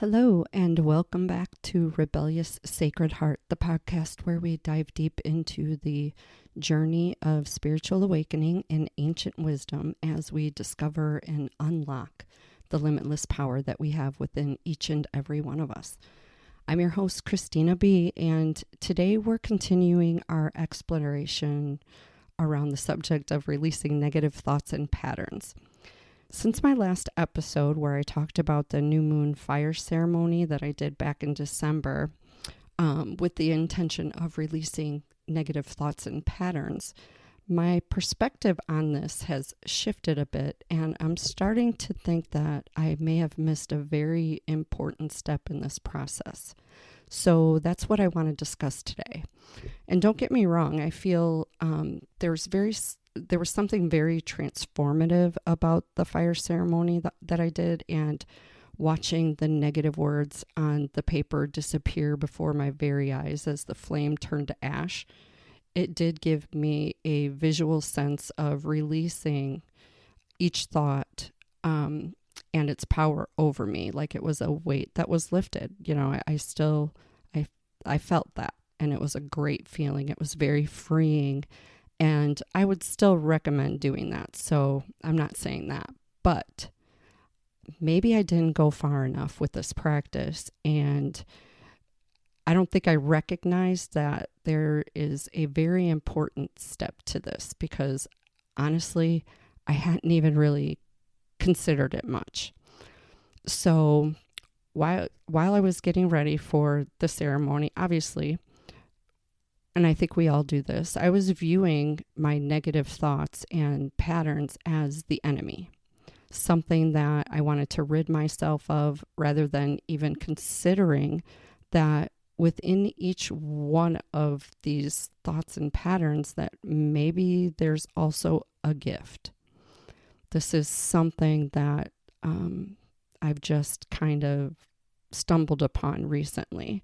Hello, and welcome back to Rebellious Sacred Heart, the podcast where we dive deep into the journey of spiritual awakening and ancient wisdom as we discover and unlock the limitless power that we have within each and every one of us. I'm your host, Christina B., and today we're continuing our exploration around the subject of releasing negative thoughts and patterns. Since my last episode where I talked about the new moon fire ceremony that I did back in December with the intention of releasing negative thoughts and patterns, my perspective on this has shifted a bit, and I'm starting to think that I may have missed a very important step in this process. So that's what I want to discuss today. And don't get me wrong, I feel there was something very transformative about the fire ceremony that I did, and watching the negative words on the paper disappear before my very eyes as the flame turned to ash. It did give me a visual sense of releasing each thought and its power over me, like it was a weight that was lifted. You know, I felt that, and it was a great feeling. It was very freeing. And I would still recommend doing that. So I'm not saying that, but maybe I didn't go far enough with this practice. And I don't think I recognized that there is a very important step to this, because honestly, I hadn't even really considered it much. So while I was getting ready for the ceremony, obviously, and I think we all do this, I was viewing my negative thoughts and patterns as the enemy, something that I wanted to rid myself of, rather than even considering that within each one of these thoughts and patterns that maybe there's also a gift. This is something that I've just kind of stumbled upon recently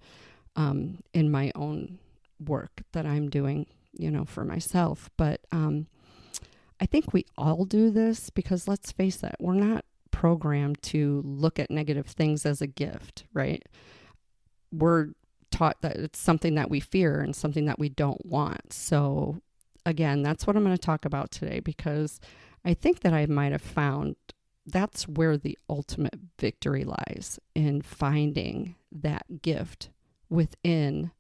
in my own work that I'm doing, for myself. But I think we all do this, because let's face it, we're not programmed to look at negative things as a gift, right? We're taught that it's something that we fear and something that we don't want. So again, that's what I'm going to talk about today, because I think that I might have found that's where the ultimate victory lies, in finding that gift within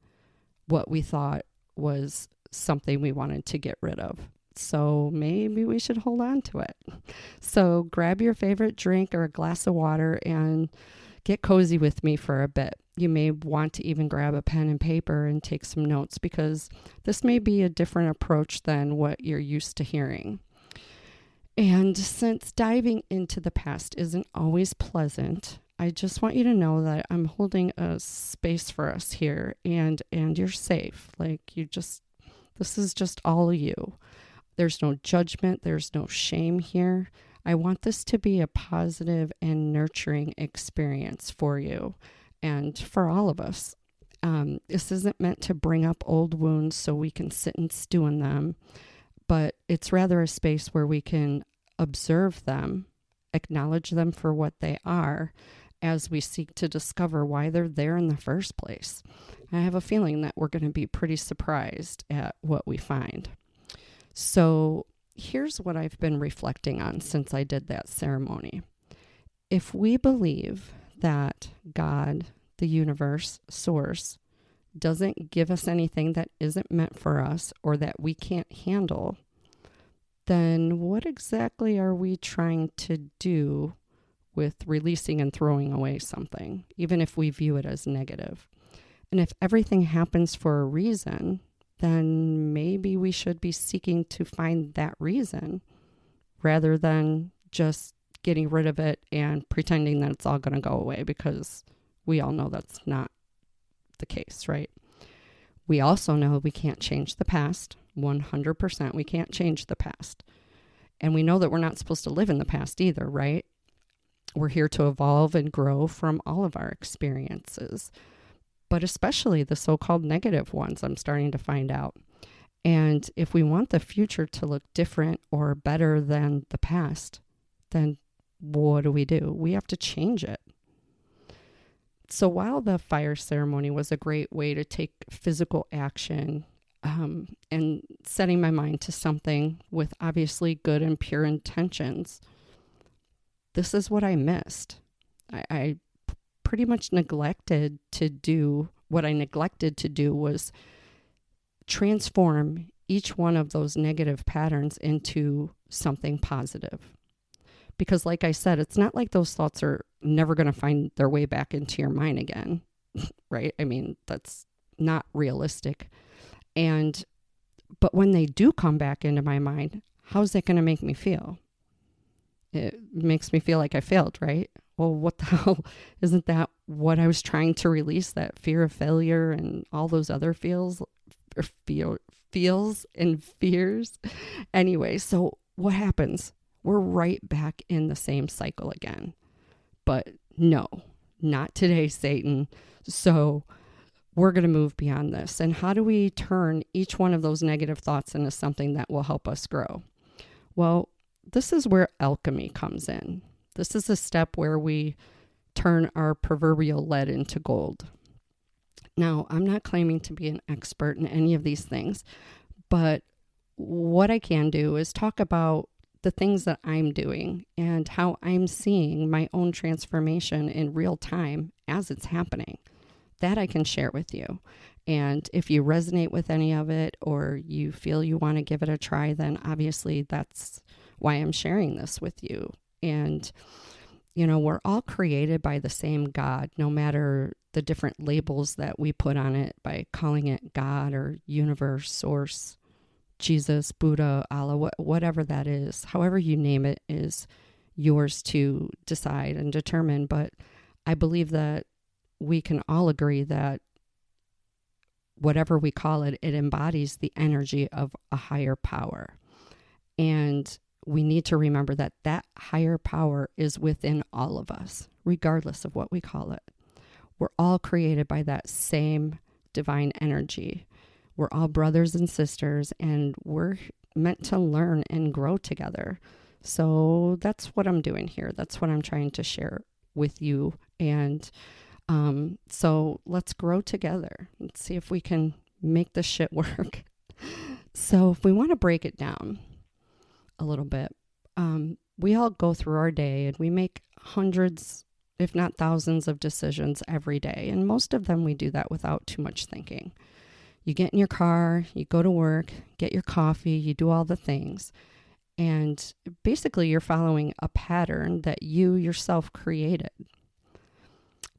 what we thought was something we wanted to get rid of. So maybe we should hold on to it. So grab your favorite drink or a glass of water and get cozy with me for a bit. You may want to even grab a pen and paper and take some notes, because this may be a different approach than what you're used to hearing. And since diving into the past isn't always pleasant, I just want you to know that I'm holding a space for us here, and you're safe. This is just all of you. There's no judgment. There's no shame here. I want this to be a positive and nurturing experience for you and for all of us. This isn't meant to bring up old wounds so we can sit and stew in them, but it's rather a space where we can observe them, acknowledge them for what they are, as we seek to discover why they're there in the first place. I have a feeling that we're going to be pretty surprised at what we find. So here's what I've been reflecting on since I did that ceremony. If we believe that God, the universe, source, doesn't give us anything that isn't meant for us or that we can't handle, then what exactly are we trying to do with releasing and throwing away something, even if we view it as negative? And if everything happens for a reason, then maybe we should be seeking to find that reason, rather than just getting rid of it and pretending that it's all going to go away, because we all know that's not the case, right? We also know we can't change the past. 100% we can't change the past. And we know that we're not supposed to live in the past either, right? We're here to evolve and grow from all of our experiences, but especially the so-called negative ones, I'm starting to find out. And if we want the future to look different or better than the past, then what do? We have to change it. So while the fire ceremony was a great way to take physical action and setting my mind to something with obviously good and pure intentions, this is what I missed. I pretty much neglected to do what I neglected to do was transform each one of those negative patterns into something positive. Because like I said, it's not like those thoughts are never going to find their way back into your mind again, right? I mean, that's not realistic. But when they do come back into my mind, how's that going to make me feel? It makes me feel like I failed, right? Well, what the hell? Isn't that what I was trying to release? That fear of failure and all those other feels and fears. Anyway, so what happens? We're right back in the same cycle again. But no, not today, Satan. So we're going to move beyond this. And how do we turn each one of those negative thoughts into something that will help us grow? Well, this is where alchemy comes in. This is a step where we turn our proverbial lead into gold. Now, I'm not claiming to be an expert in any of these things, but what I can do is talk about the things that I'm doing and how I'm seeing my own transformation in real time as it's happening. That I can share with you. And if you resonate with any of it or you feel you want to give it a try, then obviously that's why I'm sharing this with you. And, you know, we're all created by the same God, no matter the different labels that we put on it by calling it God or universe, source, Jesus, Buddha, Allah, whatever that is. However you name it is yours to decide and determine. But I believe that we can all agree that whatever we call it, it embodies the energy of a higher power. And we need to remember that that higher power is within all of us, regardless of what we call it. We're all created by that same divine energy. We're all brothers and sisters, and we're meant to learn and grow together. So that's what I'm doing here. That's what I'm trying to share with you. And so let's grow together and see if we can make this shit work. So if we want to break it down a little bit, we all go through our day and we make hundreds, if not thousands of decisions every day. And most of them we do that without too much thinking. You get in your car, you go to work, get your coffee, you do all the things. And basically you're following a pattern that you yourself created.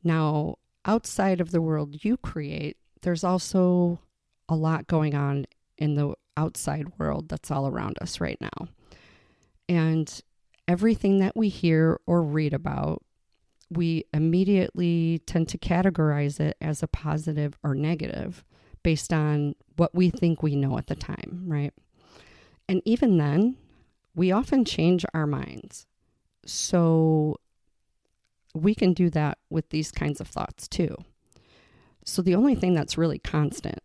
Now, outside of the world you create, there's also a lot going on in the outside world that's all around us right now. And everything that we hear or read about, we immediately tend to categorize it as a positive or negative based on what we think we know at the time, right? And even then, we often change our minds. So we can do that with these kinds of thoughts too. So the only thing that's really constant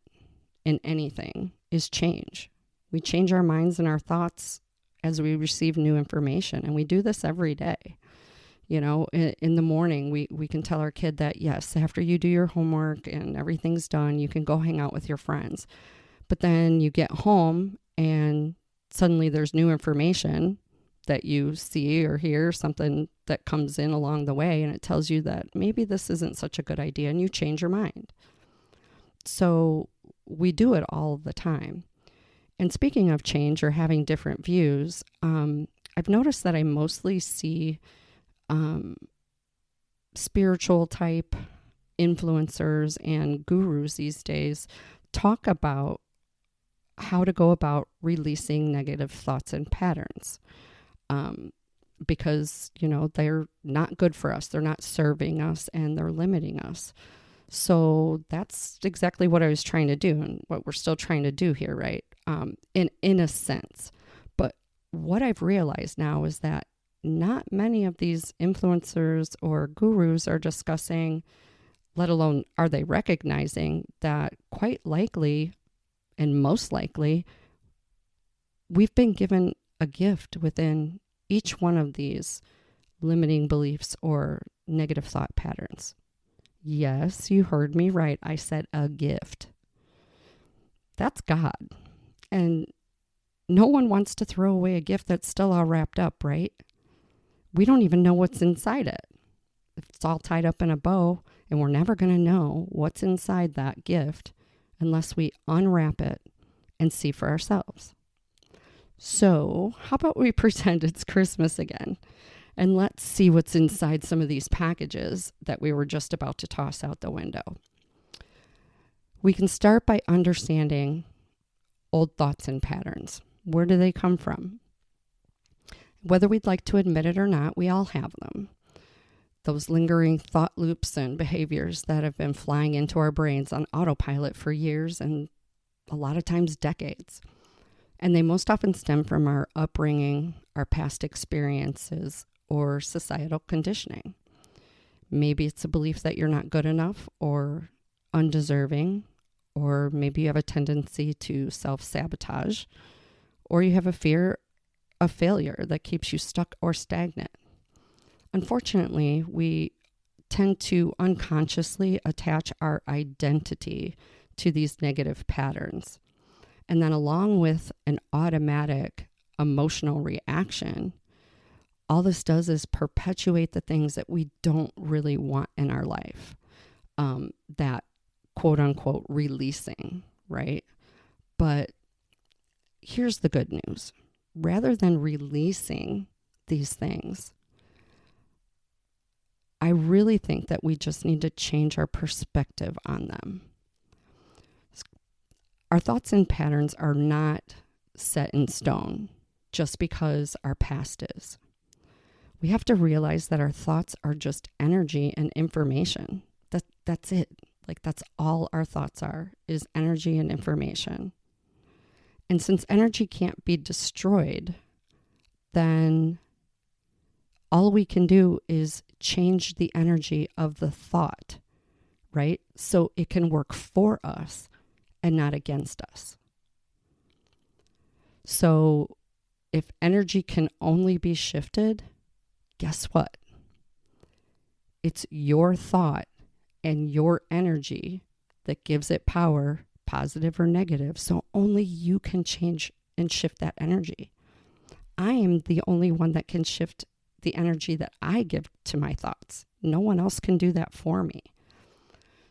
in anything is change. We change our minds and our thoughts as we receive new information. And we do this every day. You know, in the morning, we can tell our kid that, yes, after you do your homework and everything's done, you can go hang out with your friends. But then you get home and suddenly there's new information that you see or hear, something that comes in along the way, and it tells you that maybe this isn't such a good idea, and you change your mind. So we do it all the time. And speaking of change or having different views, I've noticed that I mostly see spiritual type influencers and gurus these days talk about how to go about releasing negative thoughts and patterns. Because, you know, they're not good for us. They're not serving us and they're limiting us. So that's exactly what I was trying to do and what we're still trying to do here, right? In a sense. But what I've realized now is that not many of these influencers or gurus are discussing, let alone are they recognizing that quite likely and most likely we've been given a gift within each one of these limiting beliefs or negative thought patterns. Yes, you heard me right. I said a gift. That's God. And no one wants to throw away a gift that's still all wrapped up, right? We don't even know what's inside it. If it's all tied up in a bow, and we're never going to know what's inside that gift unless we unwrap it and see for ourselves. So, how about we pretend it's Christmas again? And let's see what's inside some of these packages that we were just about to toss out the window. We can start by understanding old thoughts and patterns. Where do they come from? Whether we'd like to admit it or not, we all have them. Those lingering thought loops and behaviors that have been flying into our brains on autopilot for years and a lot of times decades. And they most often stem from our upbringing, our past experiences, or societal conditioning. Maybe it's a belief that you're not good enough or undeserving, or maybe you have a tendency to self-sabotage, or you have a fear of failure that keeps you stuck or stagnant. Unfortunately, we tend to unconsciously attach our identity to these negative patterns. And then along with an automatic emotional reaction, all this does is perpetuate the things that we don't really want in our life. That quote unquote releasing, right? But here's the good news. Rather than releasing these things, I really think that we just need to change our perspective on them. Our thoughts and patterns are not set in stone just because our past is. We have to realize that our thoughts are just energy and information. That's it. Like, that's all our thoughts are, is energy and information. And since energy can't be destroyed, then all we can do is change the energy of the thought, right? So it can work for us and not against us. So if energy can only be shifted, guess what? It's your thought and your energy that gives it power, positive or negative. So only you can change and shift that energy. I am the only one that can shift the energy that I give to my thoughts. No one else can do that for me.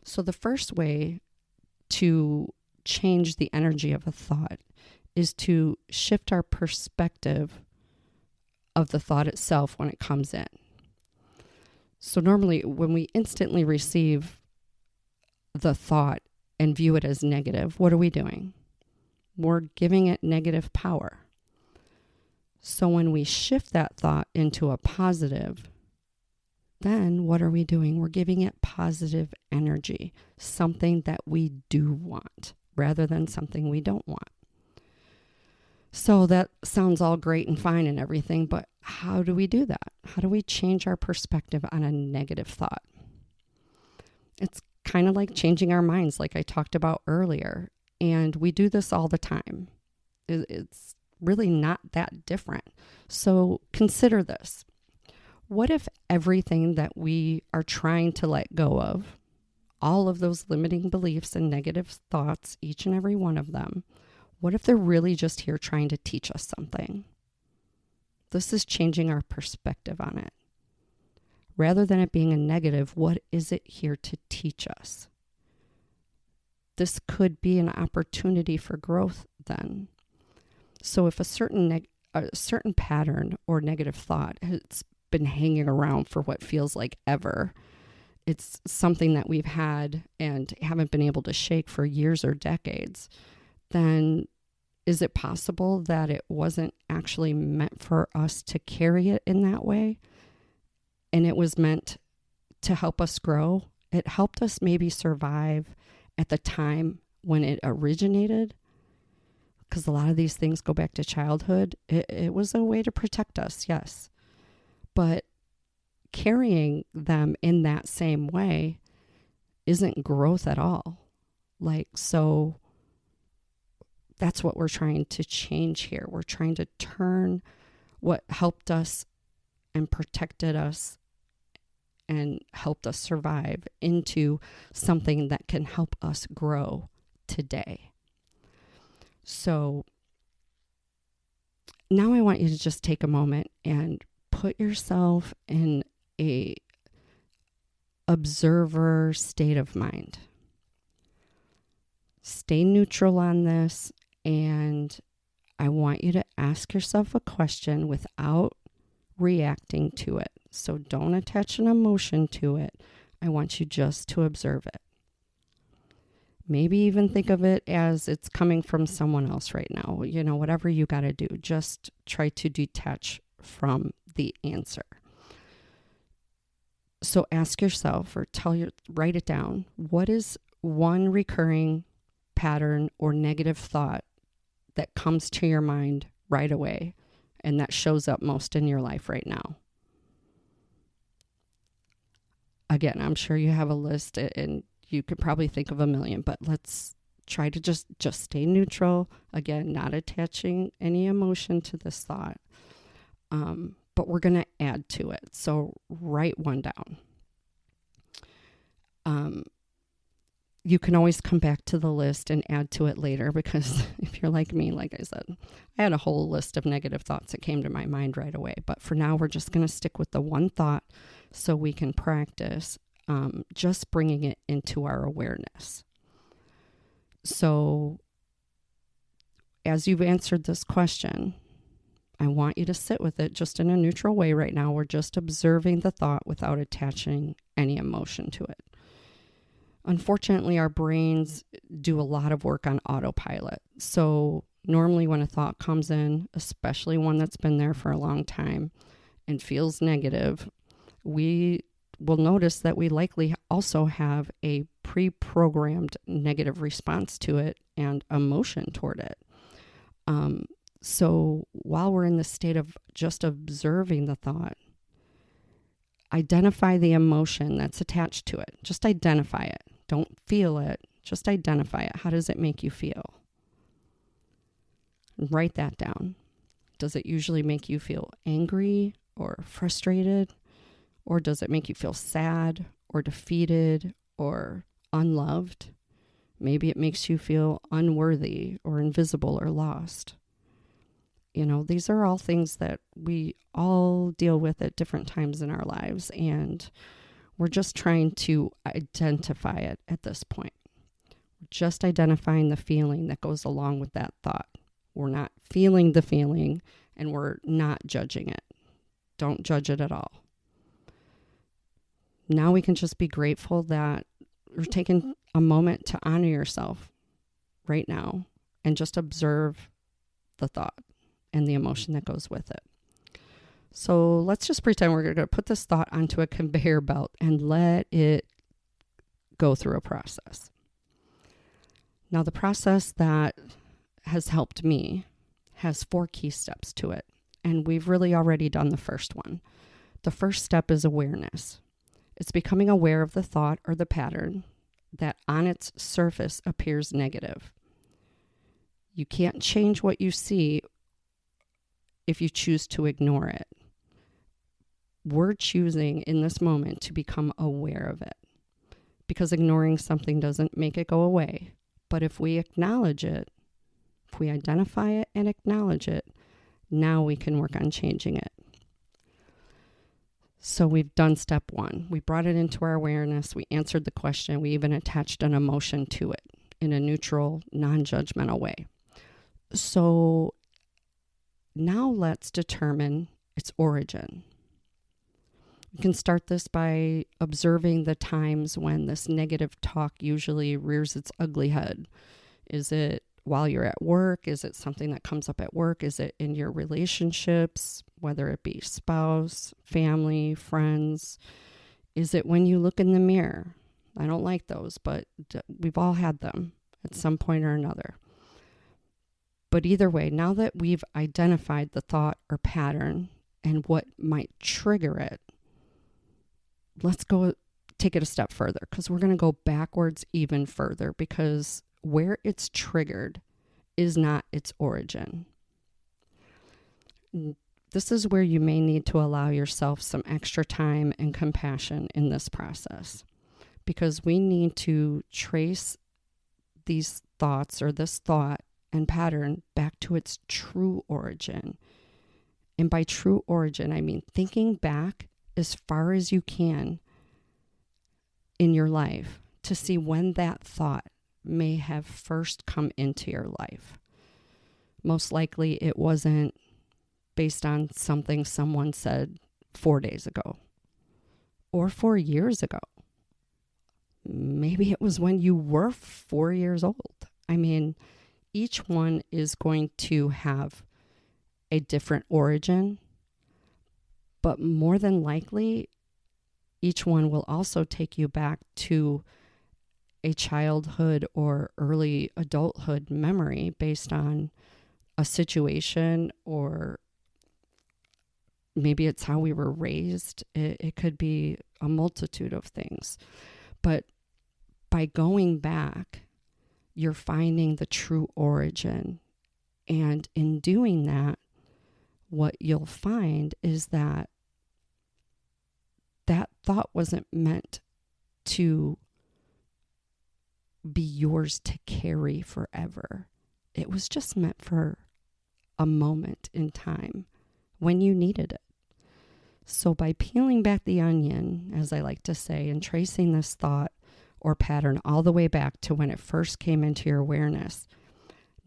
So the first way to change the energy of a thought is to shift our perspective of the thought itself when it comes in. So normally when we instantly receive the thought and view it as negative, what are we doing? We're giving it negative power. So when we shift that thought into a positive, then what are we doing? We're giving it positive energy, something that we do want rather than something we don't want. So that sounds all great and fine and everything, but how do we do that? How do we change our perspective on a negative thought? It's kind of like changing our minds, like I talked about earlier. And we do this all the time. It's really not that different. So consider this. What if everything that we are trying to let go of, all of those limiting beliefs and negative thoughts, each and every one of them, what if they're really just here trying to teach us something? This is changing our perspective on it. Rather than it being a negative, what is it here to teach us? This could be an opportunity for growth then. So if a certain pattern or negative thought has been hanging around for what feels like ever, it's something that we've had and haven't been able to shake for years or decades, then is it possible that it wasn't actually meant for us to carry it in that way? And it was meant to help us grow? It helped us maybe survive at the time when it originated, because a lot of these things go back to childhood. It was a way to protect us, yes. But carrying them in that same way isn't growth at all. So that's what we're trying to change here. We're trying to turn what helped us and protected us and helped us survive into something that can help us grow today. So now I want you to just take a moment and put yourself in a observer state of mind. Stay neutral on this, and I want you to ask yourself a question without reacting to it. So don't attach an emotion to it. I want you just to observe it. Maybe even think of it as it's coming from someone else right now. Whatever you got to do, just try to detach from the answer. So ask yourself, or write it down. What is one recurring pattern or negative thought that comes to your mind right away and that shows up most in your life right now? Again, I'm sure you have a list and you could probably think of a million, but let's try to just stay neutral. Again, not attaching any emotion to this thought. But we're going to add to it. So write one down. You can always come back to the list and add to it later, because if you're like me, like I said, I had a whole list of negative thoughts that came to my mind right away. But for now, we're just going to stick with the one thought so we can practice just bringing it into our awareness. So as you've answered this question, I want you to sit with it just in a neutral way right now. We're just observing the thought without attaching any emotion to it. Unfortunately, our brains do a lot of work on autopilot. So normally when a thought comes in, especially one that's been there for a long time and feels negative, we will notice that we likely also have a pre-programmed negative response to it and emotion toward it. So while we're in the state of just observing the thought, identify the emotion that's attached to it. Just identify it. Don't feel it. Just identify it. How does it make you feel? Write that down. Does it usually make you feel angry or frustrated? Or does it make you feel sad or defeated or unloved? Maybe it makes you feel unworthy or invisible or lost. These are all things that we all deal with at different times in our lives, and we're just trying to identify it at this point. We're just identifying the feeling that goes along with that thought. We're not feeling the feeling, and we're not judging it. Don't judge it at all. Now we can just be grateful that you're taking a moment to honor yourself right now and just observe the thought and the emotion that goes with it. So let's just pretend we're going to put this thought onto a conveyor belt and let it go through a process. Now, the process that has helped me has 4 key steps to it, and we've really already done the first one. The first step is awareness. It's becoming aware of the thought or the pattern that on its surface appears negative. You can't change what you see if you choose to ignore it. We're choosing in this moment to become aware of it, because ignoring something doesn't make it go away. But if we acknowledge it, if we identify it and acknowledge it, now we can work on changing it. So we've done step 1. We brought it into our awareness. We answered the question. We even attached an emotion to it in a neutral, non-judgmental way. So now let's determine its origin. We can start this by observing the times when this negative talk usually rears its ugly head. Is it while you're at work? Is it something that comes up at work? Is it in your relationships, whether it be spouse, family, friends? Is it when you look in the mirror? I don't like those, but we've all had them at some point or another. But either way, now that we've identified the thought or pattern and what might trigger it, let's go take it a step further, because we're going to go backwards even further, because where it's triggered is not its origin. This is where you may need to allow yourself some extra time and compassion in this process, because we need to trace these thoughts or this thought and pattern back to its true origin. And by true origin, I mean thinking back as far as you can in your life to see when that thought may have first come into your life. Most likely it wasn't based on something someone said 4 days ago or 4 years ago. Maybe it was when you were 4 years old. I mean, each one is going to have a different origin, but more than likely, each one will also take you back to a childhood or early adulthood memory based on a situation, or maybe it's how we were raised. It could be a multitude of things. But by going back, you're finding the true origin. And in doing that, what you'll find is that that thought wasn't meant to be yours to carry forever. It was just meant for a moment in time when you needed it. So by peeling back the onion, as I like to say, and tracing this thought or pattern all the way back to when it first came into your awareness,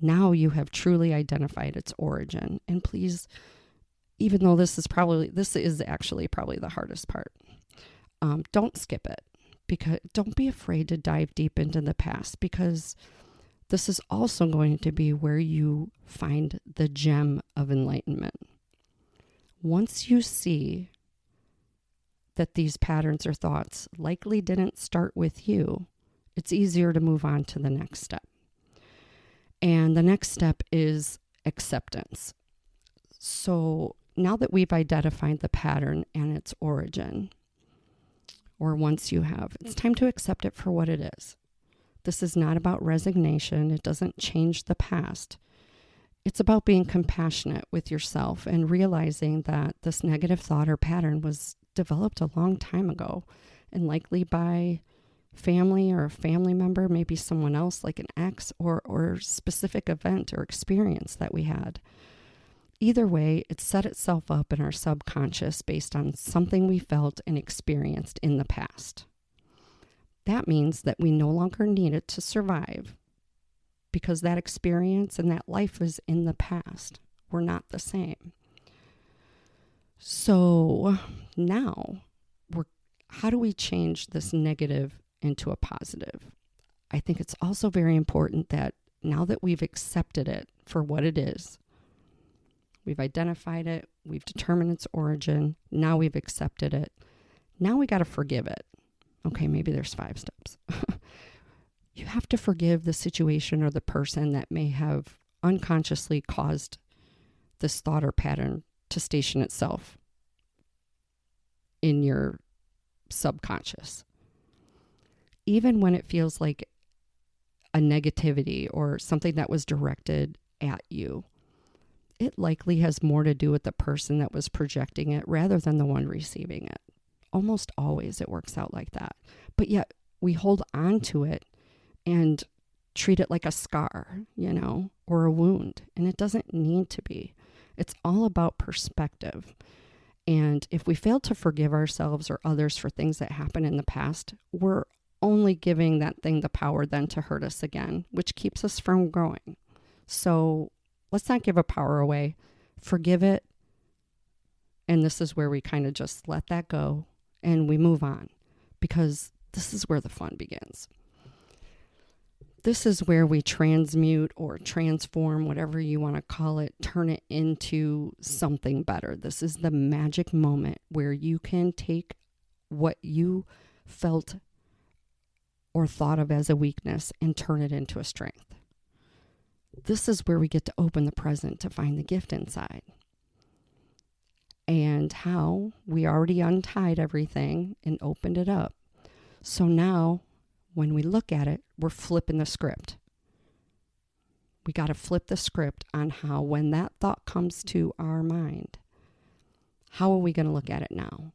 now you have truly identified its origin. And please, even though this is actually probably the hardest part, don't skip it, because don't be afraid to dive deep into the past, because this is also going to be where you find the gem of enlightenment. Once you see that these patterns or thoughts likely didn't start with you, it's easier to move on to the next step. And the next step is acceptance. So now that we've identified the pattern and its origin, or once you have, it's time to accept it for what it is. This is not about resignation. It doesn't change the past. It's about being compassionate with yourself and realizing that this negative thought or pattern was developed a long time ago, and likely by family or a family member, maybe someone else like an ex, or specific event or experience that we had. Either way, it set itself up in our subconscious based on something we felt and experienced in the past. That means that we no longer need it to survive, because that experience and that life is in the past. We're not the same. So now, how do we change this negative into a positive? I think it's also very important that now that we've accepted it for what it is, we've identified it, we've determined its origin, now we've accepted it, now we got to forgive it. Okay, maybe there's 5 steps. You have to forgive the situation or the person that may have unconsciously caused this thought or pattern to station itself in your subconscious. Even when it feels like a negativity or something that was directed at you, it likely has more to do with the person that was projecting it rather than the one receiving it. Almost always it works out like that. But yet we hold on to it and treat it like a scar, or a wound. And it doesn't need to be. It's all about perspective. And if we fail to forgive ourselves or others for things that happened in the past, we're only giving that thing the power then to hurt us again, which keeps us from growing. So let's not give a power away. Forgive it. And this is where we kind of just let that go and we move on, because this is where the fun begins. This is where we transmute or transform, whatever you want to call it, turn it into something better. This is the magic moment where you can take what you felt or thought of as a weakness and turn it into a strength. This is where we get to open the present to find the gift inside. And how we already untied everything and opened it up. So now, when we look at it, we're flipping the script. We got to flip the script on how, when that thought comes to our mind, how are we going to look at it now?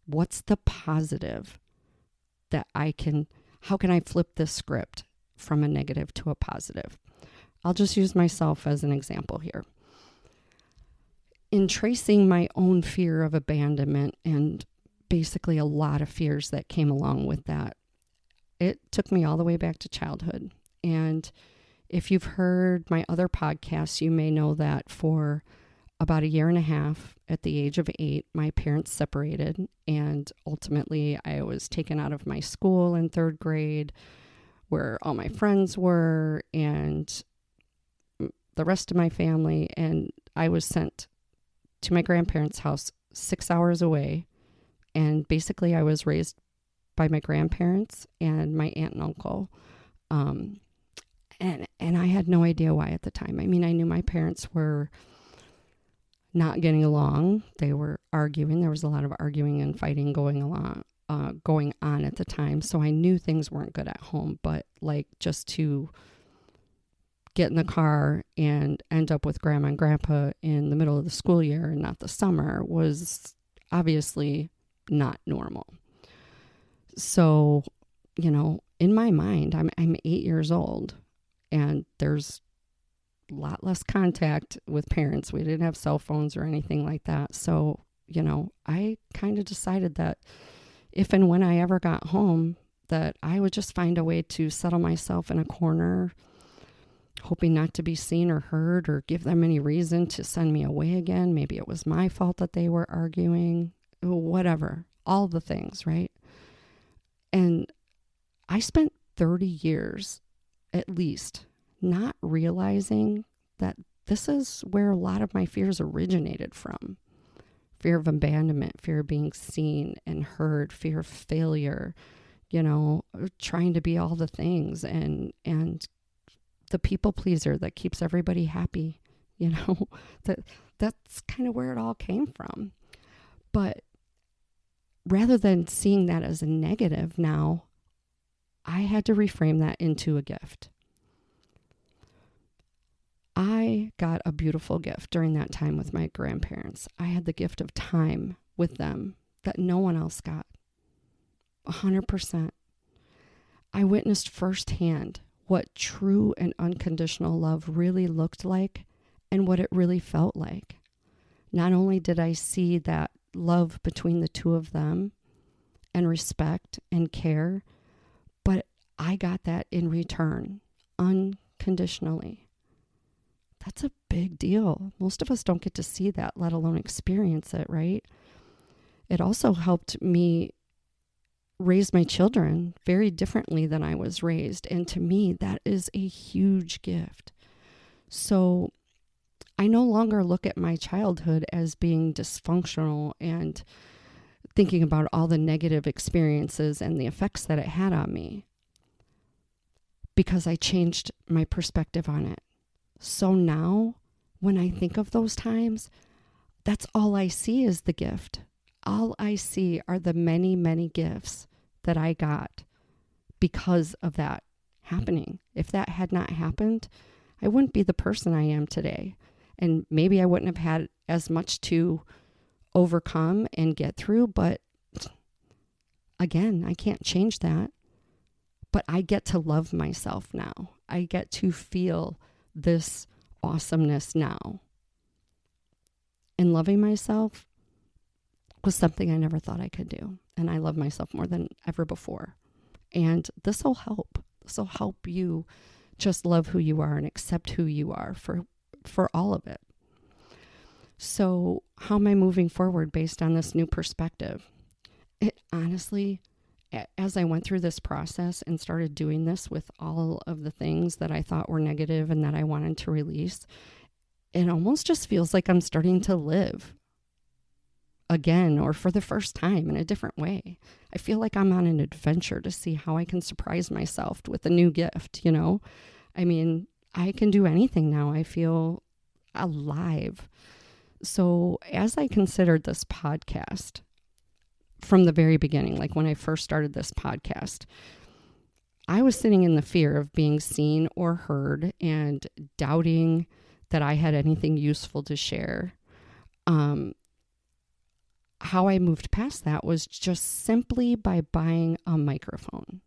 What's the positive that how can I flip this script from a negative to a positive? I'll just use myself as an example here. In tracing my own fear of abandonment and basically a lot of fears that came along with that, it took me all the way back to childhood. And if you've heard my other podcasts, you may know that for about 1.5 years, at the age of 8, my parents separated, and ultimately I was taken out of my school in 3rd grade, where all my friends were, and the rest of my family, and I was sent to my grandparents' house 6 hours away, and basically I was raised by my grandparents and my aunt and uncle, and I had no idea why at the time. I mean, I knew my parents were not getting along. They were arguing. There was a lot of arguing and fighting going on at the time. So I knew things weren't good at home, but like just to get in the car and end up with grandma and grandpa in the middle of the school year and not the summer was obviously not normal. So, in my mind, I'm 8 years old, and there's a lot less contact with parents. We didn't have cell phones or anything like that. So, I kind of decided that if and when I ever got home, that I would just find a way to settle myself in a corner, hoping not to be seen or heard or give them any reason to send me away again. Maybe it was my fault that they were arguing, whatever, all the things, right? And I spent 30 years at least not realizing that this is where a lot of my fears originated from. Fear of abandonment, fear of being seen and heard, fear of failure, trying to be all the things, and the people pleaser that keeps everybody happy, that's kind of where it all came from. But rather than seeing that as a negative now, I had to reframe that into a gift. I got a beautiful gift during that time with my grandparents. I had the gift of time with them that no one else got. 100%. I witnessed firsthand what true and unconditional love really looked like and what it really felt like. Not only did I see that love between the two of them and respect and care, but I got that in return, unconditionally. That's a big deal. Most of us don't get to see that, let alone experience it, right? It also helped me raise my children very differently than I was raised. And to me, that is a huge gift. So I no longer look at my childhood as being dysfunctional and thinking about all the negative experiences and the effects that it had on me, because I changed my perspective on it. So now, when I think of those times, that's all I see is the gift. All I see are the many, many gifts that I got because of that happening. If that had not happened, I wouldn't be the person I am today. And maybe I wouldn't have had as much to overcome and get through. But again, I can't change that. But I get to love myself now. I get to feel this awesomeness now. And loving myself was something I never thought I could do. And I love myself more than ever before. And this will help. This will help you just love who you are and accept who you are for all of it. So how am I moving forward based on this new perspective? It honestly, as I went through this process and started doing this with all of the things that I thought were negative and that I wanted to release, it almost just feels like I'm starting to live again, or for the first time in a different way. I feel like I'm on an adventure to see how I can surprise myself with a new gift, I mean, I can do anything now. I feel alive. So as I considered this podcast, from the very beginning, like when I first started this podcast, I was sitting in the fear of being seen or heard and doubting that I had anything useful to share. how I moved past that was just simply by buying a microphone.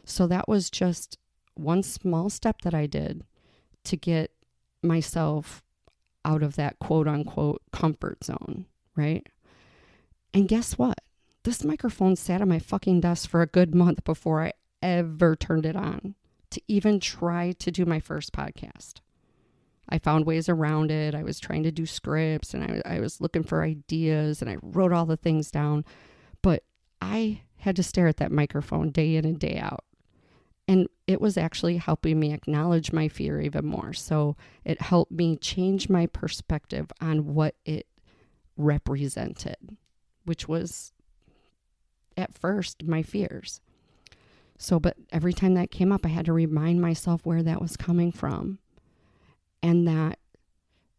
So that was just one small step that I did to get myself out of that quote unquote comfort zone, right? And guess what? This microphone sat on my fucking desk for a good month before I ever turned it on to even try to do my first podcast. I found ways around it. I was trying to do scripts and I was looking for ideas and I wrote all the things down. But I had to stare at that microphone day in and day out. And it was actually helping me acknowledge my fear even more. So it helped me change my perspective on what it represented, which was at first my fears. So, but every time that came up, I had to remind myself where that was coming from and that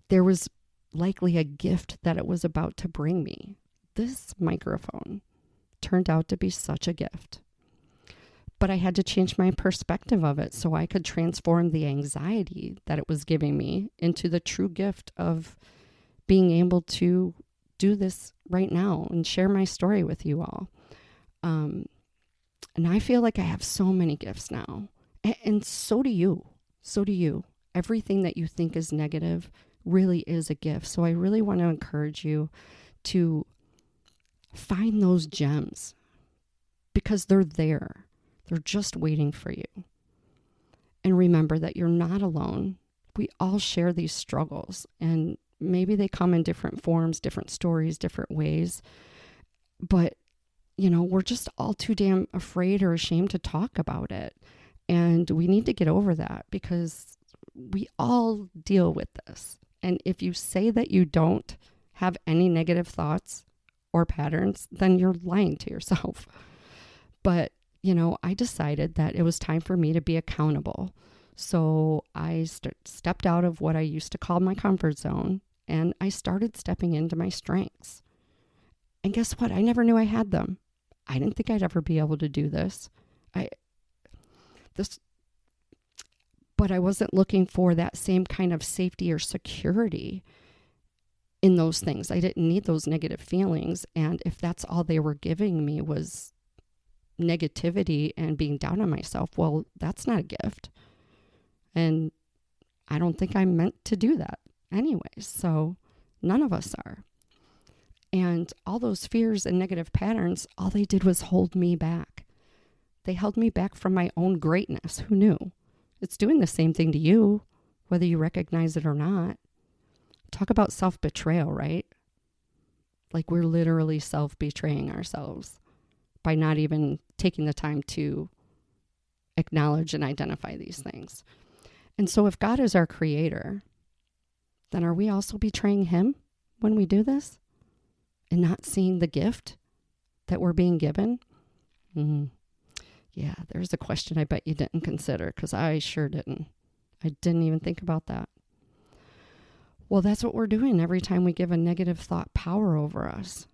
there was likely a gift that it was about to bring me. This microphone turned out to be such a gift. But I had to change my perspective of it so I could transform the anxiety that it was giving me into the true gift of being able to do this right now and share my story with you all. And I feel like I have so many gifts now. And so do you. So do you. Everything that you think is negative really is a gift. So I really want to encourage you to find those gems because they're there. They're just waiting for you. And remember that you're not alone. We all share these struggles, and maybe they come in different forms, different stories, different ways. But, we're just all too damn afraid or ashamed to talk about it. And we need to get over that because we all deal with this. And if you say that you don't have any negative thoughts or patterns, then you're lying to yourself. But I decided that it was time for me to be accountable. So I stepped out of what I used to call my comfort zone and I started stepping into my strengths. And guess what? I never knew I had them. I didn't think I'd ever be able to do this. But I wasn't looking for that same kind of safety or security in those things. I didn't need those negative feelings. And if that's all they were giving me was negativity and being down on myself, well, that's not a gift. And I don't think I'm meant to do that anyways. So none of us are. And all those fears and negative patterns, all they did was hold me back. They held me back from my own greatness. Who knew? It's doing the same thing to you, whether you recognize it or not. Talk about self-betrayal, right? Like we're literally self-betraying ourselves by not even taking the time to acknowledge and identify these things. And so if God is our creator, then are we also betraying him when we do this and not seeing the gift that we're being given? Yeah, there's a question I bet you didn't consider because I sure didn't. I didn't even think about that. Well, that's what we're doing every time we give a negative thought power over us.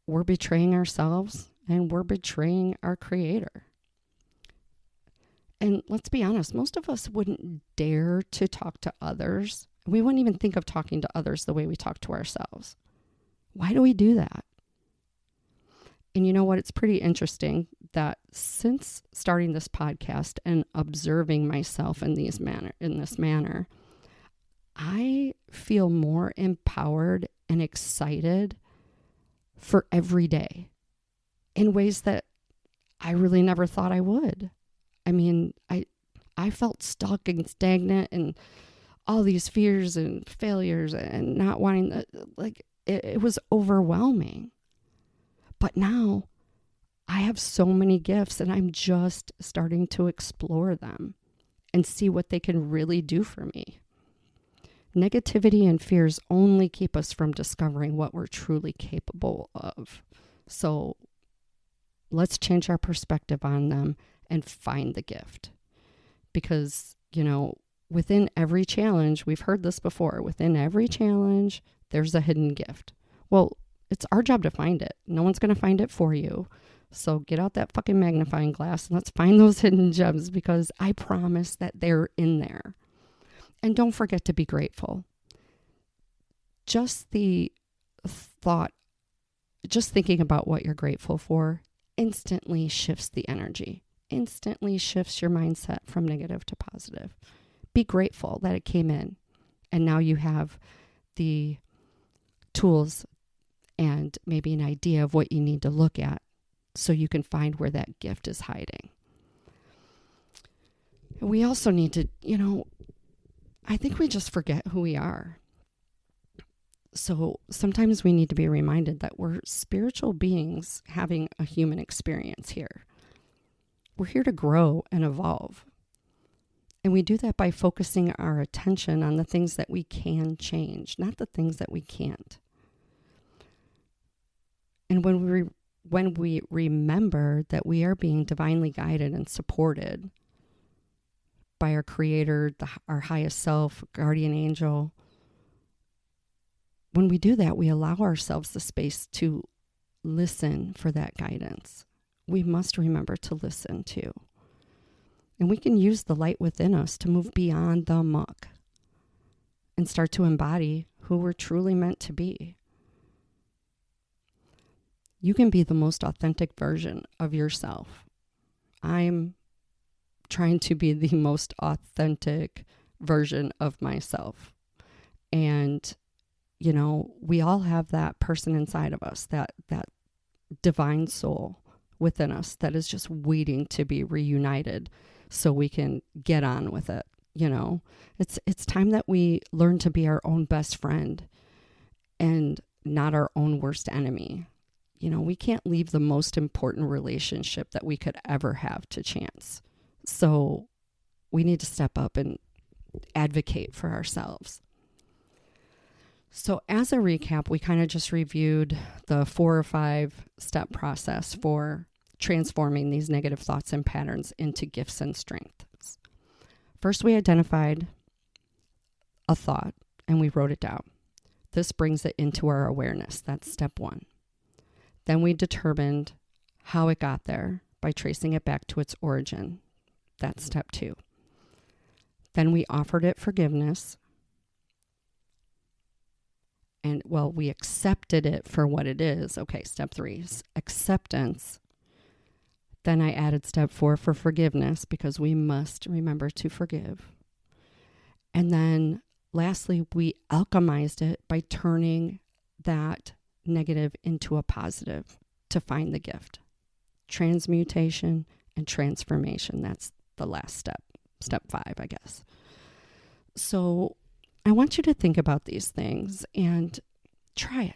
We're betraying ourselves and we're betraying our creator. And let's be honest, most of us wouldn't dare to talk to others. We wouldn't even think of talking to others the way we talk to ourselves. Why do we do that? And you know what? It's pretty interesting that since starting this podcast and observing myself in this manner, I feel more empowered and excited for every day in ways that I really never thought I would. I mean, I felt stuck and stagnant and all these fears and failures and not wanting it was overwhelming. But now I have so many gifts and I'm just starting to explore them and see what they can really do for me. Negativity and fears only keep us from discovering what we're truly capable of. So let's change our perspective on them and find the gift. Because, within every challenge, we've heard this before, within every challenge, there's a hidden gift. Well, it's our job to find it. No one's going to find it for you. So get out that fucking magnifying glass and let's find those hidden gems because I promise that they're in there. And don't forget to be grateful. just the thought, just thinking about what you're grateful for instantly shifts the energy, instantly shifts your mindset from negative to positive. Be grateful that it came in, and now you have the tools and maybe an idea of what you need to look at so you can find where that gift is hiding. We also need to, I think we just forget who we are. So sometimes we need to be reminded that we're spiritual beings having a human experience here. We're here to grow and evolve. And we do that by focusing our attention on the things that we can change, not the things that we can't. And when we remember that we are being divinely guided and supported by our Creator, our highest self, guardian angel, when we do that, we allow ourselves the space to listen for that guidance. We must remember to listen too. And we can use the light within us to move beyond the muck and start to embody who we're truly meant to be. You can be the most authentic version of yourself. I'm trying to be the most authentic version of myself. And, we all have that person inside of us, that divine soul within us that is just waiting to be reunited so we can get on with it. It's time that we learn to be our own best friend and not our own worst enemy. We can't leave the most important relationship that we could ever have to chance. So we need to step up and advocate for ourselves. So as a recap, we kind of just reviewed the 4 or 5 step process for transforming these negative thoughts and patterns into gifts and strengths. First, we identified a thought and we wrote it down. This brings it into our awareness. That's step 1. Then we determined how it got there by tracing it back to its origin. That's step 2. Then we offered it forgiveness. And, we accepted it for what it is. Okay, step 3 is acceptance. Then I added step 4 for forgiveness because we must remember to forgive. And then lastly, we alchemized it by turning that negative into a positive to find the gift. Transmutation and transformation. That's the last step. Step 5, I guess. So I want you to think about these things and try it.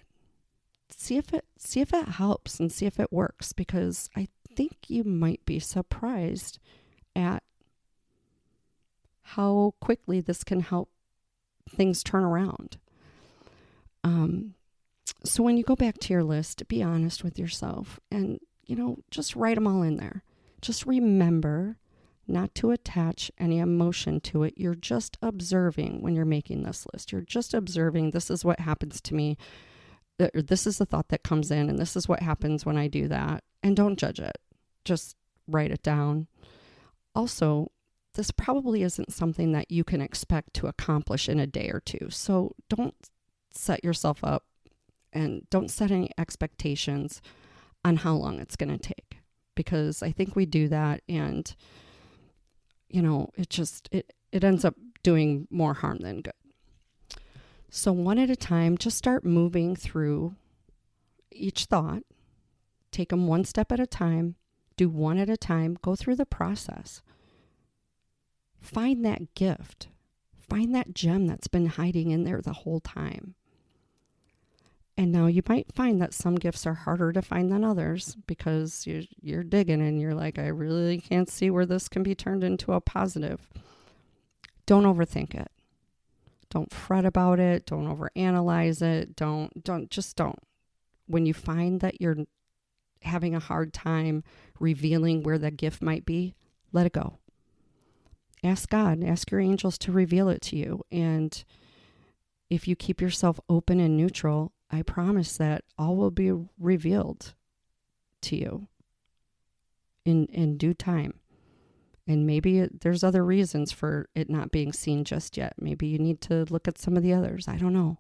See if it helps and see if it works, because I think you might be surprised at how quickly this can help things turn around. So when you go back to your list, be honest with yourself and, just write them all in there. Just remember not to attach any emotion to it. You're just observing when you're making this list. You're just observing, this is what happens to me. This is the thought that comes in, and this is what happens when I do that. And don't judge it. Just write it down. Also, this probably isn't something that you can expect to accomplish in a day or two. So don't set yourself up and don't set any expectations on how long it's going to take, because I think we do that and, it ends up doing more harm than good. So one at a time, just start moving through each thought. Take them one step at a time. Do one at a time. Go through the process. Find that gift. Find that gem that's been hiding in there the whole time. And now you might find that some gifts are harder to find than others because you're digging and you're like, I really can't see where this can be turned into a positive. Don't overthink it. Don't fret about it. Don't overanalyze it. Don't. When you find that you're having a hard time revealing where the gift might be, let it go. Ask God, ask your angels to reveal it to you. And if you keep yourself open and neutral, I promise that all will be revealed to you in due time. And maybe there's other reasons for it not being seen just yet. Maybe you need to look at some of the others. I don't know.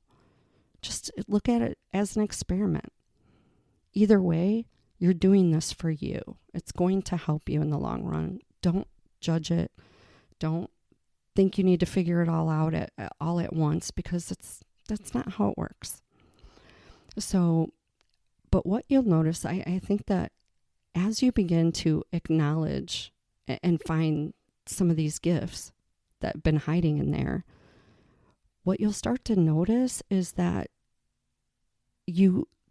Just look at it as an experiment. Either way, you're doing this for you. It's going to help you in the long run. Don't judge it. Don't think you need to figure it all out all at once, because that's not how it works. So, but what you'll notice, I think that as you begin to acknowledge and find some of these gifts that have been hiding in there, what you'll start to notice is that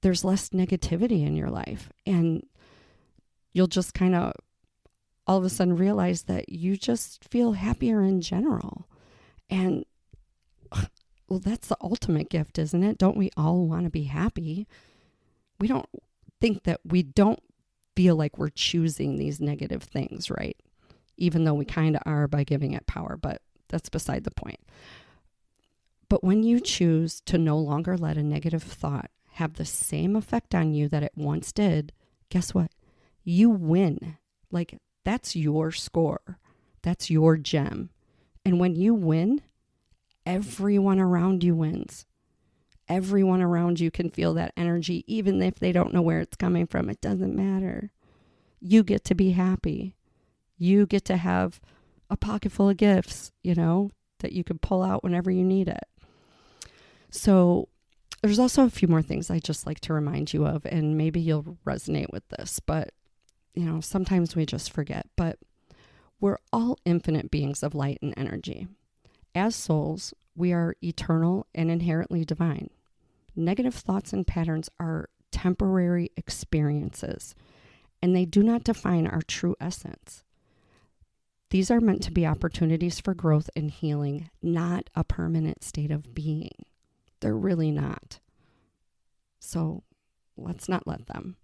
there's less negativity in your life, and you'll just kind of all of a sudden realize that you just feel happier in general. And well, that's the ultimate gift, isn't it? Don't we all want to be happy? We don't think that we don't feel like we're choosing these negative things, right? Even though we kind of are by giving it power, but that's beside the point. But when you choose to no longer let a negative thought have the same effect on you that it once did, guess what? You win. Like, that's your score. That's your gem. And when you win, everyone around you wins. Everyone around you can feel that energy, even if they don't know where it's coming from. It doesn't matter. You get to be happy. You get to have a pocket full of gifts, that you can pull out whenever you need it. So there's also a few more things I'd just like to remind you of, and maybe you'll resonate with this, but sometimes we just forget. But we're all infinite beings of light and energy. As souls, we are eternal and inherently divine. Negative thoughts and patterns are temporary experiences, and they do not define our true essence. These are meant to be opportunities for growth and healing, not a permanent state of being. They're really not. So let's not let them.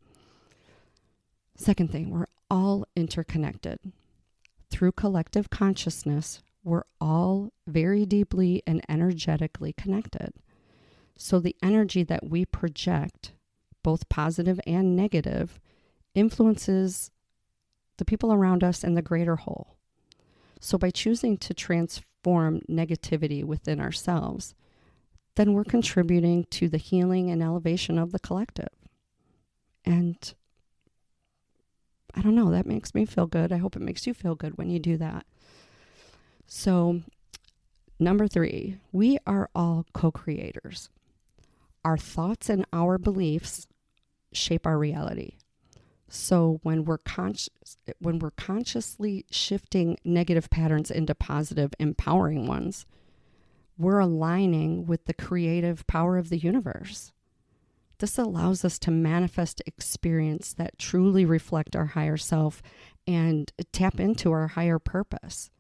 Second thing, we're all interconnected. Through collective consciousness, we're all very deeply and energetically connected. So the energy that we project, both positive and negative, influences the people around us and the greater whole. So by choosing to transform negativity within ourselves, then we're contributing to the healing and elevation of the collective. And I don't know, that makes me feel good. I hope it makes you feel good when you do that. So, number 3, we are all co-creators. Our thoughts and our beliefs shape our reality. So when we're consciously shifting negative patterns into positive, empowering ones, we're aligning with the creative power of the universe. This allows us to manifest experience that truly reflect our higher self and tap into our higher purpose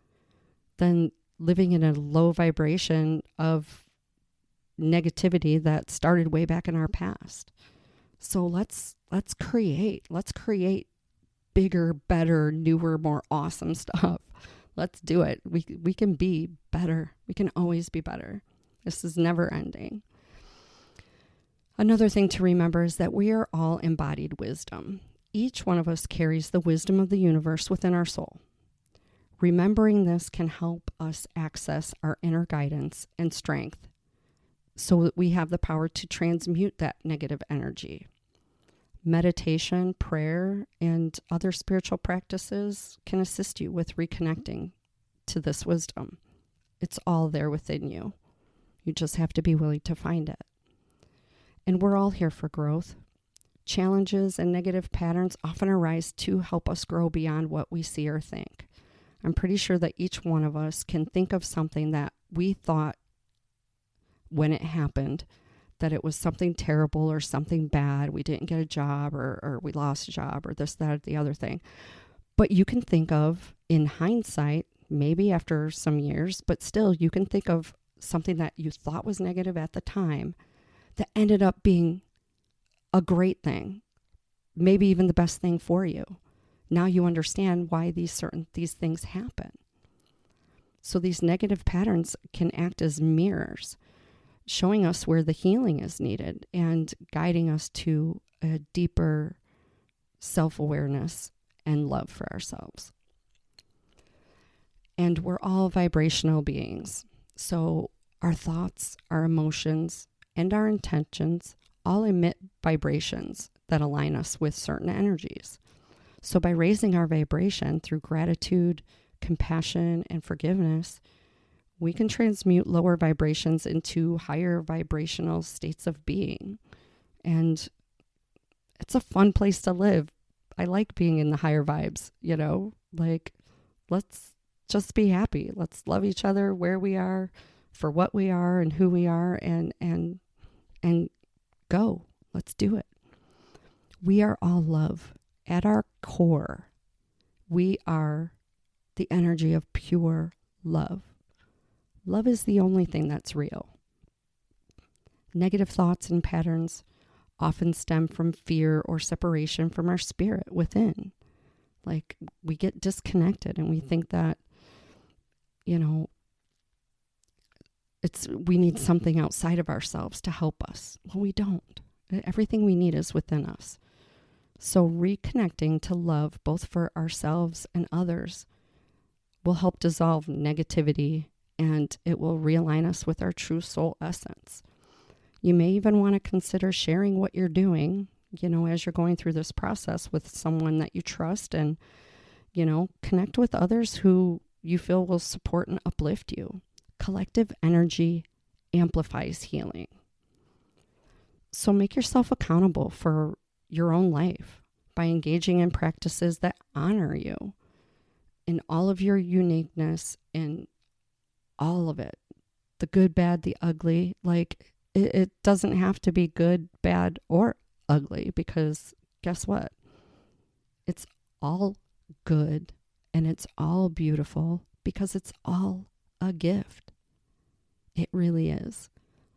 than living in a low vibration of negativity that started way back in our past. So let's create bigger, better, newer, more awesome stuff. Let's do it. We can be better. We can always be better. This is never ending. Another thing to remember is that we are all embodied wisdom. Each one of us carries the wisdom of the universe within our soul. Remembering this can help us access our inner guidance and strength so that we have the power to transmute that negative energy. Meditation, prayer, and other spiritual practices can assist you with reconnecting to this wisdom. It's all there within you. You just have to be willing to find it. And we're all here for growth. Challenges and negative patterns often arise to help us grow beyond what we see or think. I'm pretty sure that each one of us can think of something that we thought when it happened that it was something terrible or something bad. We didn't get a job or we lost a job or this, that, or the other thing. But you can think of, in hindsight, maybe after some years, but still you can think of something that you thought was negative at the time that ended up being a great thing, maybe even the best thing for you. Now you understand why these things happen. So these negative patterns can act as mirrors, showing us where the healing is needed and guiding us to a deeper self-awareness and love for ourselves. And we're all vibrational beings. So our thoughts, our emotions, and our intentions all emit vibrations that align us with certain energies. So by raising our vibration through gratitude, compassion, and forgiveness, we can transmute lower vibrations into higher vibrational states of being. And it's a fun place to live. I like being in the higher vibes, like, let's just be happy. Let's love each other where we are, for what we are and who we are, and go. Let's do it. We are all love. At our core, we are the energy of pure love. Love is the only thing that's real. Negative thoughts and patterns often stem from fear or separation from our spirit within. Like, we get disconnected and we think that, we need something outside of ourselves to help us. Well, we don't. Everything we need is within us. So reconnecting to love, both for ourselves and others, will help dissolve negativity, and it will realign us with our true soul essence. You may even want to consider sharing what you're doing, as you're going through this process with someone that you trust, and, connect with others who you feel will support and uplift you. Collective energy amplifies healing. So make yourself accountable for your own life by engaging in practices that honor you in all of your uniqueness, in all of it, the good, bad, the ugly. Like, it doesn't have to be good, bad, or ugly, because guess what? It's all good and it's all beautiful because it's all a gift. It really is.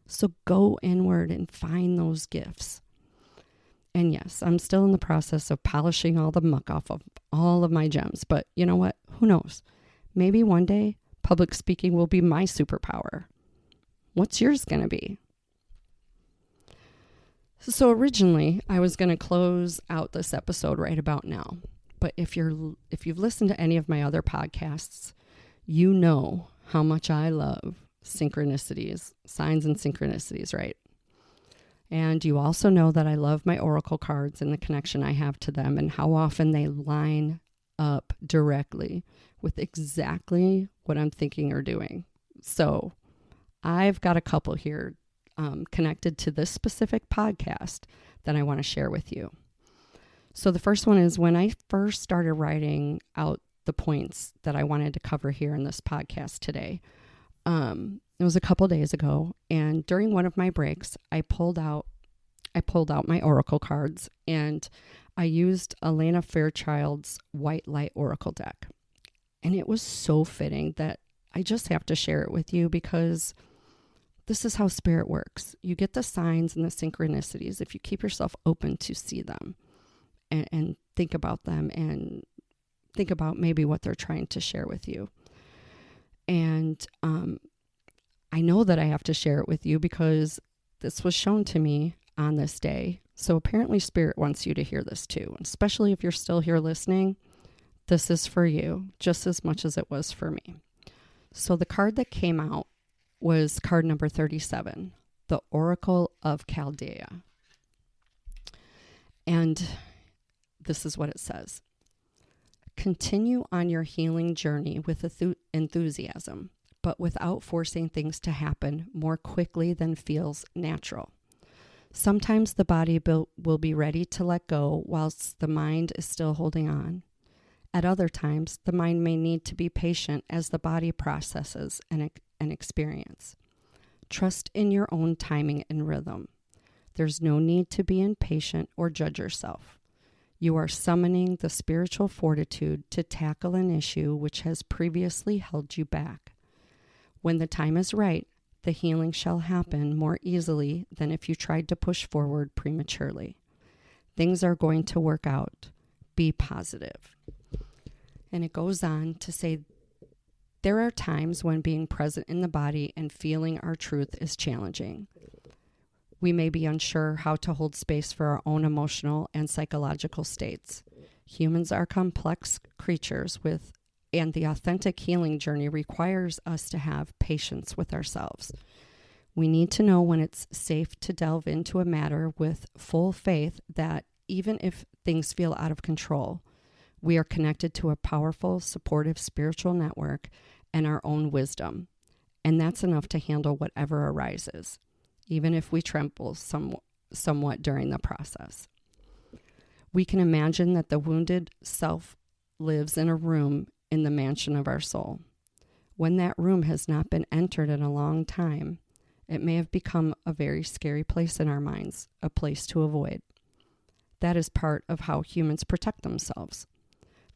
So go inward and find those gifts. And yes, I'm still in the process of polishing all the muck off of all of my gems. But you know what? Who knows? Maybe one day public speaking will be my superpower. What's yours going to be? So originally, I was going to close out this episode right about now. But if you've listened to any of my other podcasts, you know how much I love synchronicities, signs and synchronicities, right? And you also know that I love my oracle cards and the connection I have to them, and how often they line up directly with exactly what I'm thinking or doing. So I've got a couple here connected to this specific podcast that I want to share with you. So the first one is, when I first started writing out the points that I wanted to cover here in this podcast today, it was a couple days ago, and during one of my breaks, I pulled out my oracle cards, and I used Elena Fairchild's White Light Oracle deck. And it was so fitting that I just have to share it with you, because this is how spirit works. You get the signs and the synchronicities if you keep yourself open to see them and think about them, and think about maybe what they're trying to share with you. And I know that I have to share it with you because this was shown to me on this day. So apparently Spirit wants you to hear this too. Especially if you're still here listening, this is for you just as much as it was for me. So the card that came out was card number 37, the Oracle of Chaldea. And this is what it says. Continue on your healing journey with enthusiasm, but without forcing things to happen more quickly than feels natural. Sometimes the body will be ready to let go whilst the mind is still holding on. At other times, the mind may need to be patient as the body processes an experience. Trust in your own timing and rhythm. There's no need to be impatient or judge yourself. You are summoning the spiritual fortitude to tackle an issue which has previously held you back. When the time is right, the healing shall happen more easily than if you tried to push forward prematurely. Things are going to work out. Be positive. And it goes on to say, there are times when being present in the body and feeling our truth is challenging. We may be unsure how to hold space for our own emotional and psychological states. Humans are complex creatures and the authentic healing journey requires us to have patience with ourselves. We need to know when it's safe to delve into a matter with full faith that even if things feel out of control, we are connected to a powerful, supportive spiritual network and our own wisdom. And that's enough to handle whatever arises, even if we tremble somewhat during the process. We can imagine that the wounded self lives in a room in the mansion of our soul. When that room has not been entered in a long time, it may have become a very scary place in our minds, a place to avoid. That is part of how humans protect themselves.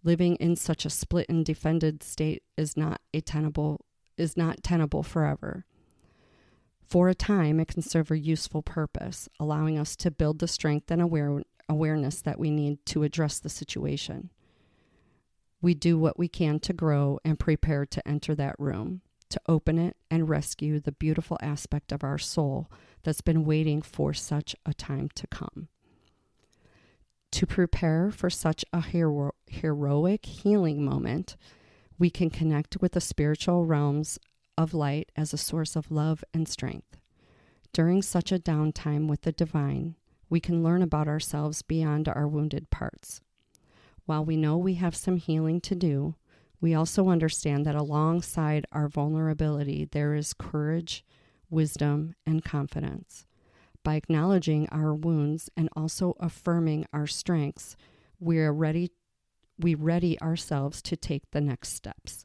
Living in such a split and defended state is not tenable forever. For a time, it can serve a useful purpose, allowing us to build the strength and awareness that we need to address the situation. We do what we can to grow and prepare to enter that room, to open it and rescue the beautiful aspect of our soul that's been waiting for such a time to come. To prepare for such a heroic healing moment, we can connect with the spiritual realms of light as a source of love and strength. During such a downtime with the divine, we can learn about ourselves beyond our wounded parts. While we know we have some healing to do, we also understand that alongside our vulnerability, there is courage, wisdom, and confidence. By acknowledging our wounds and also affirming our strengths, we ready ourselves to take the next steps.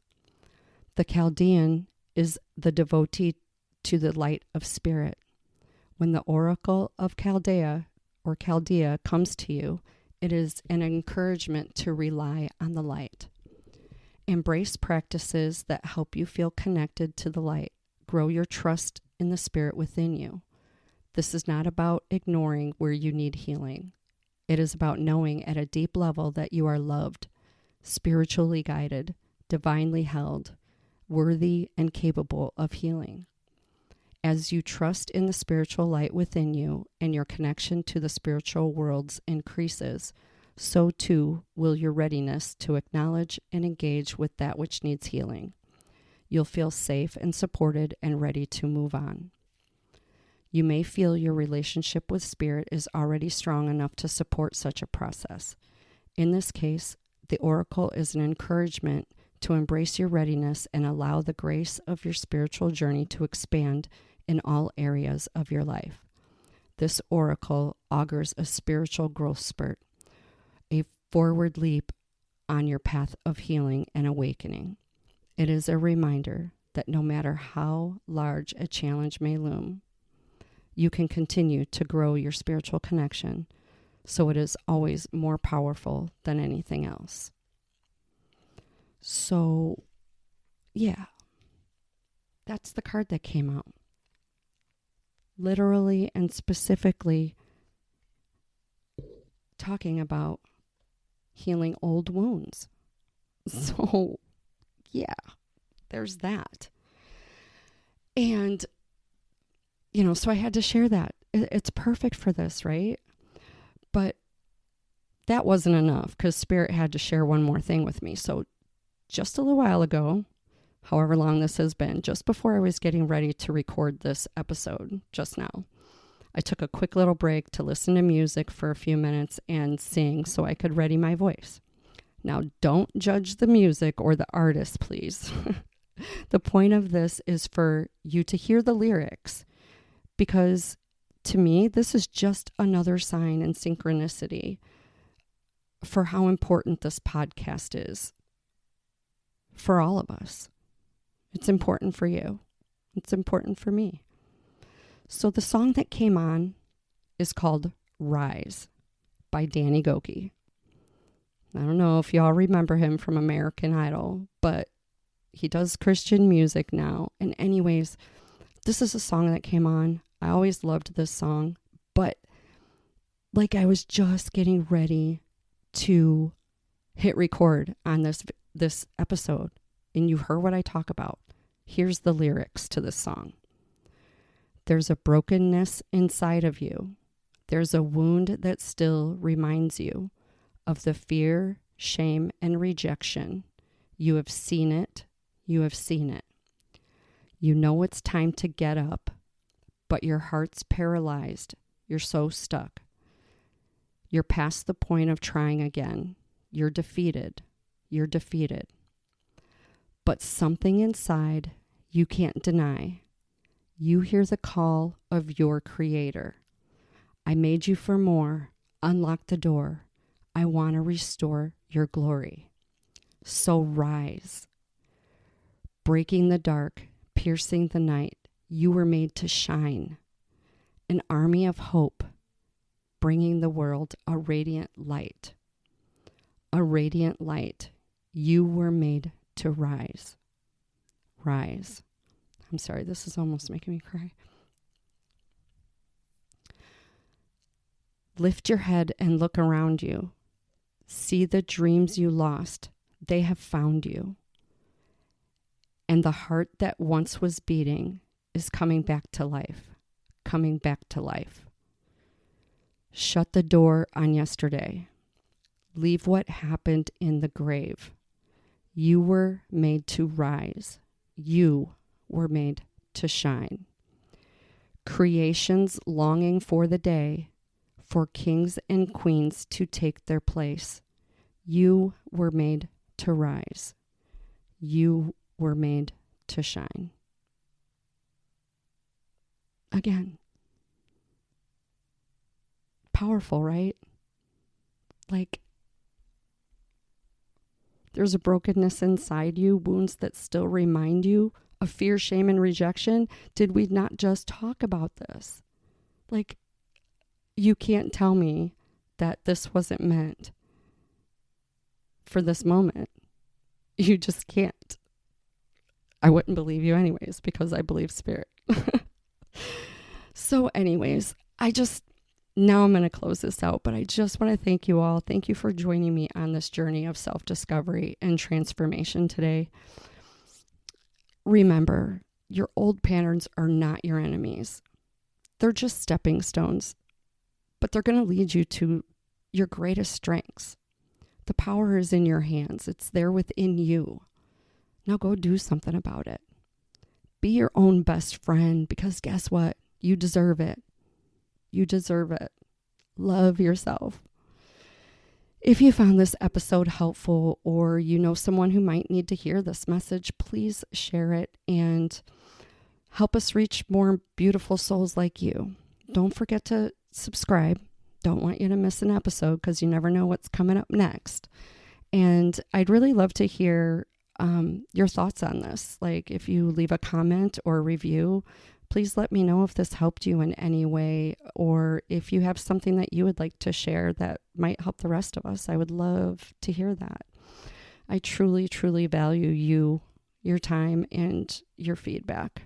The Chaldean is the devotee to the light of spirit. When the oracle of Chaldea comes to you, it is an encouragement to rely on the light. Embrace practices that help you feel connected to the light. Grow your trust in the spirit within you. This is not about ignoring where you need healing. It is about knowing at a deep level that you are loved, spiritually guided, divinely held, worthy, and capable of healing. As you trust in the spiritual light within you and your connection to the spiritual worlds increases, so too will your readiness to acknowledge and engage with that which needs healing. You'll feel safe and supported and ready to move on. You may feel your relationship with spirit is already strong enough to support such a process. In this case, the oracle is an encouragement to embrace your readiness and allow the grace of your spiritual journey to expand in all areas of your life. This oracle augurs a spiritual growth spurt, a forward leap on your path of healing and awakening. It is a reminder that no matter how large a challenge may loom, you can continue to grow your spiritual connection, so it is always more powerful than anything else. So, yeah, that's the card that came out. Literally and specifically talking about healing old wounds. So, yeah, there's that. And, so I had to share that. It's perfect for this, right? But that wasn't enough because Spirit had to share one more thing with me. So just a little while ago, however long this has been, just before I was getting ready to record this episode just now, I took a quick little break to listen to music for a few minutes and sing so I could ready my voice. Now, don't judge the music or the artist, please. The point of this is for you to hear the lyrics, because to me, this is just another sign and synchronicity for how important this podcast is for all of us. It's important for you. It's important for me. So the song that came on is called Rise by Danny Gokey. I don't know if y'all remember him from American Idol, but he does Christian music now. And anyways, this is a song that came on. I always loved this song, but like I was just getting ready to hit record on this episode, and you heard what I talk about. Here's the lyrics to this song. There's a brokenness inside of you. There's a wound that still reminds you of the fear, shame, and rejection. You have seen it. You have seen it. You know it's time to get up, but your heart's paralyzed. You're so stuck. You're past the point of trying again. You're defeated. You're defeated. But something inside you can't deny. You hear the call of your Creator. I made you for more. Unlock the door. I want to restore your glory. So rise. Breaking the dark, piercing the night, you were made to shine. An army of hope, bringing the world a radiant light. A radiant light. You were made to rise. Rise. I'm sorry, this is almost making me cry. Lift your head and look around you. See the dreams you lost. They have found you. And the heart that once was beating is coming back to life. Coming back to life. Shut the door on yesterday. Leave what happened in the grave. You were made to rise. You were made to shine. Creation's longing for the day for kings and queens to take their place. You were made to rise. You were made to shine. Again. Powerful, right? Like, there's a brokenness inside you, wounds that still remind you of fear, shame, and rejection. Did we not just talk about this? Like, you can't tell me that this wasn't meant for this moment. You just can't. I wouldn't believe you anyways, because I believe spirit. So anyways, now I'm going to close this out, but I just want to thank you all. Thank you for joining me on this journey of self-discovery and transformation today. Remember, your old patterns are not your enemies. They're just stepping stones, but they're going to lead you to your greatest strengths. The power is in your hands. It's there within you. Now go do something about it. Be your own best friend, because guess what? You deserve it. You deserve it. Love yourself. If you found this episode helpful, or you know someone who might need to hear this message, please share it and help us reach more beautiful souls like you. Don't forget to subscribe. Don't want you to miss an episode, because you never know what's coming up next. And I'd really love to hear your thoughts on this. Like, if you leave a comment or a review, please let me know if this helped you in any way, or if you have something that you would like to share that might help the rest of us. I would love to hear that. I truly, truly value you, your time, and your feedback.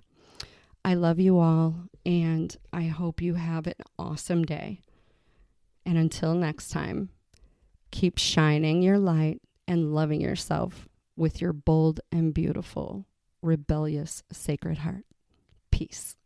I love you all, and I hope you have an awesome day. And until next time, keep shining your light and loving yourself with your bold and beautiful, rebellious, sacred heart. Peace.